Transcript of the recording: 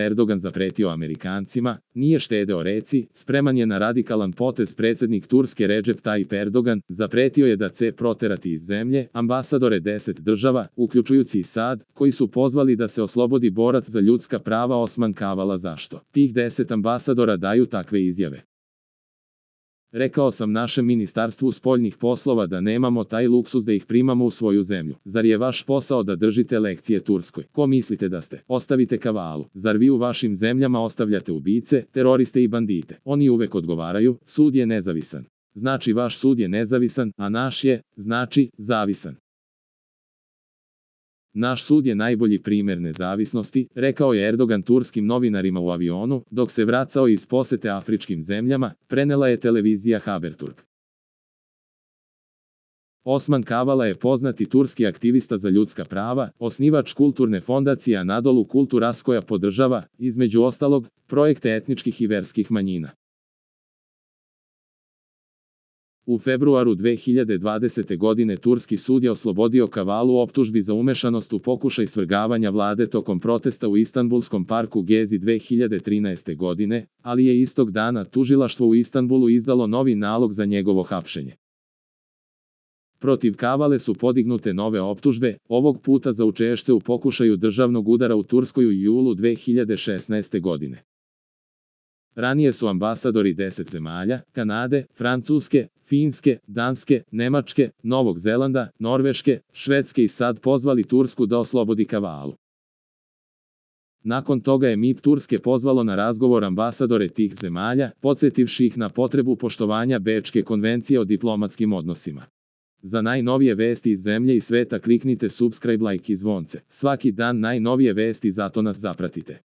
Erdogan zapretio Amerikancima, nije štedeo reci, spreman je na radikalan potez. Predsjednik Turske Recep Tayyip Erdogan zapretio je da će proterati iz zemlje ambasadore 10 država, uključujući i Sad, koji su pozvali da se oslobodi borac za ljudska prava Osman Kavala. Zašto tih 10 ambasadora daju takve izjave? Rekao sam našem ministarstvu spoljnih poslova da nemamo taj luksuz da ih primamo u svoju zemlju. Zar je vaš posao da držite lekcije Turskoj? Ko mislite da ste? Ostavite Kavalu. Zar vi u vašim zemljama ostavljate ubice, teroriste i bandite? Oni uvek odgovaraju, sud je nezavisan. Znači vaš sud je nezavisan, a naš je, znači, zavisan. Naš sud je najbolji primjer nezavisnosti, rekao je Erdogan turskim novinarima u avionu, dok se vracao iz posete afričkim zemljama, prenela je televizija Haberturk. Osman Kavala je poznati turski aktivista za ljudska prava, osnivač kulturne fondacije Anadolu Kulturas koja podržava, između ostalog, projekte etničkih i verskih manjina. U februaru 2020. godine turski sud je oslobodio Kavalu optužbi za umešanost u pokušaj svrgavanja vlade tokom protesta u Istanbulskom parku Gezi 2013. godine, ali je istog dana tužilaštvo u Istanbulu izdalo novi nalog za njegovo hapšenje. Protiv Kavale su podignute nove optužbe, ovog puta za učešće u pokušaju državnog udara u Turskoj u julu 2016. godine. Ranije su ambasadori 10 zemalja, Kanade, Francuske, Finske, Danske, Nemačke, Novog Zelanda, Norveške, Švedske i Sad pozvali Tursku da oslobodi Kavalu. Nakon toga je MIP Turske pozvalo na razgovor ambasadore tih zemalja, podsjetivši ih na potrebu poštovanja Bečke konvencije o diplomatskim odnosima. Za najnovije vesti iz zemlje i sveta kliknite subscribe, like i zvonce. Svaki dan najnovije vesti, zato nas zapratite.